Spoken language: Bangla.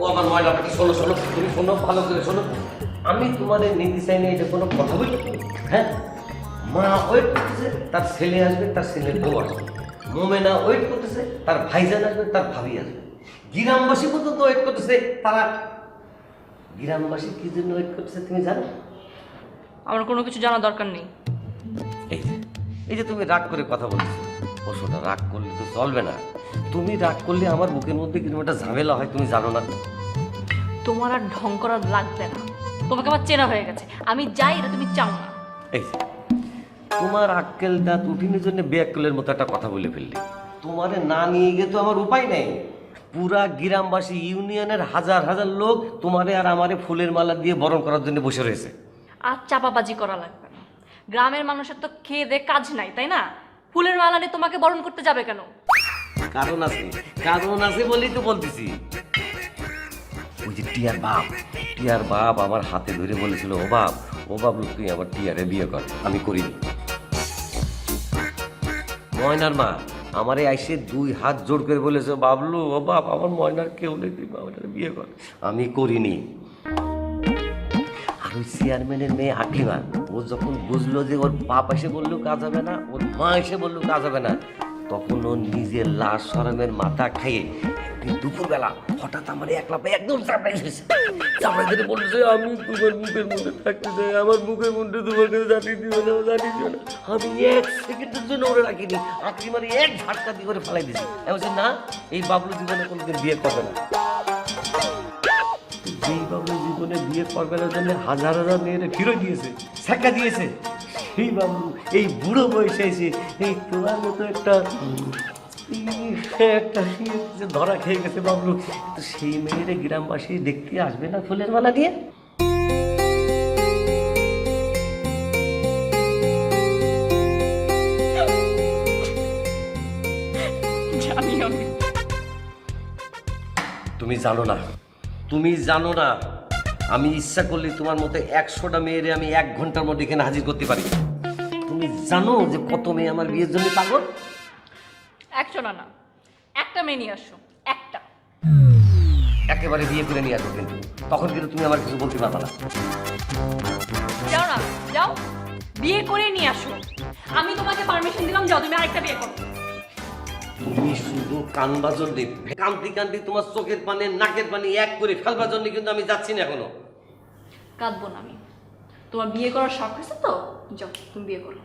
ও আমার ময়লা পাখি, শোনো শোনো, তুমি শোনো, ভালো করে শোনো। আমি তোমার নিতে চাই না, এটা কোনো কথা বলি? হ্যাঁ, মা ওয়েট করতেছে তার ছেলে আসবে, তার ছেলের বউ আসবে। মোমেনা ওয়েট করতেছে তার ভাইজান আসবে, তার ভাবি আসবে। গ্রামবাসী পর্যন্ত ওয়েট করতেছে, তারা গ্রামবাসী কি জন্য ওয়েট করতেছে তুমি জানো? আমার কোনো কিছু জানার দরকার নেই। এই যে তুমি রাগ করে কথা বলছো, ওষুধটা রাগ করলে তো চলবে না। তুমি রাগ করলে আমার বুকের মধ্যে কিন্তু একটা ঝামেলা হয়, তুমি জানো না? তোমার আর ঢং করা লাগবে না, তোমাকে আমার চেনা হয়ে গেছে। আমি যাই, এটা তুমি চাও না। এই যে, তোমার আক্কেল দাঁত উঠিনের জন্য বেআক্কেলের মতো একটা কথা বলে ফেললি। তোমারে না নিয়ে গিয়ে তো আমার উপায় নেই। পুরা গ্রামবাসী, ইউনিয়নের হাজার হাজার লোক তোমারে আর আমারে ফুলের মালা দিয়ে বরণ করার জন্য বসে রয়েছে। আর চাপাবাজি করা লাগবে না। গ্রামের মানুষের তো খেয়ে দে কাজ নাই, তাই না? ফুলের মালা নিয়ে তোমাকে বরণ করতে যাবে কেন? কারণ আছে, কারণ আছে বলেই তো বলতেছি। ওই যে টিয়ার বাপ আমার হাতে ধরে বলেছিল, ও বাপ তুই আমার টিয়ারে বিয়ে কর। আমি করিনি। ময়নার মা আমারে আইসে 2 হাত জোড় করে বলেছে, বাবলু ও বাপ আমার ময়নার কেউ নেই, তুই আমার বিয়ে কর। আমি করিনি। আর ওই চেয়ারম্যানের মেয়ে আকলিমা, ও যখন বুঝলো যে ওর বাপ এসে বললেও কাজ হবে না, ওর মা এসে বললেও কাজ হবে না, তখন ও নিজের লাশ শরমের মাথা খাইয়ে একদিন দুপুরবেলা হঠাৎ আমার একলা পায়ে একদম চাপড়াই এসেছে। চাপড়াই ধরে বলছে, আমি তোমার মুখের মধ্যে থাকতে চাই, আমার মুখের মধ্যে তোমার কাছে জানিয়ে দিবে না, জানিয়ে দিবে না। আমি 1 সেকেন্ডের জন্য ওরে রাখিনি। আকলিমার এক ঝাটকা দিয়ে করে ফেলাই দিয়েছি। আমি বলছি, না, এই বাবলু জীবনে কোনোদিন বিয়ে করবে না। যেই বাবলু জীবনে বিয়ে করবার জন্য হাজার হাজার মেয়েরা ফিরে দিয়েছে, ছেঁকা দিয়েছে, সেই বাবলু এই বুড়ো বয়সে এসে এই তোমার মতো একটা ধরা খেয়ে গেছে বাবলু। তো সেই মেয়েরে গ্রামবাসী দেখতে আসবে না ফুলের মালা দিয়ে? জানি আমি। তুমি জানো না, তুমি জানো না, আমি ইচ্ছা করলে তোমার মতো 100টা মেয়েরে আমি 1 ঘন্টার মধ্যে এখানে হাজির করতে পারি। তুমি জানো যে কত মেয়ে আমার বিয়ের জন্য পাগল? 100 না, একটা মেয়ে নিয়ে আসো, একটা। একেবারে বিয়ে করে নিয়ে আসবো, কিন্তু তখন কিন্তু তুমি আমার কিছু বলতে পারবে না। যাও না, যাও, বিয়ে করে নিয়ে আসো। আমি তোমাকে পারমিশন দিলাম, যাও তুমি আরেকটা বিয়ে করো। তুমি শুধু কানবার জন্য, কান্তি কান্তি তোমার চোখের পানি নাকের পানি এক করে ফেলবার জন্য কিন্তু আমি যাচ্ছি না এখনো। কাঁদবো না আমি, তোমার বিয়ে করার শখ হয়েছে তো, যাও তুমি বিয়ে করো।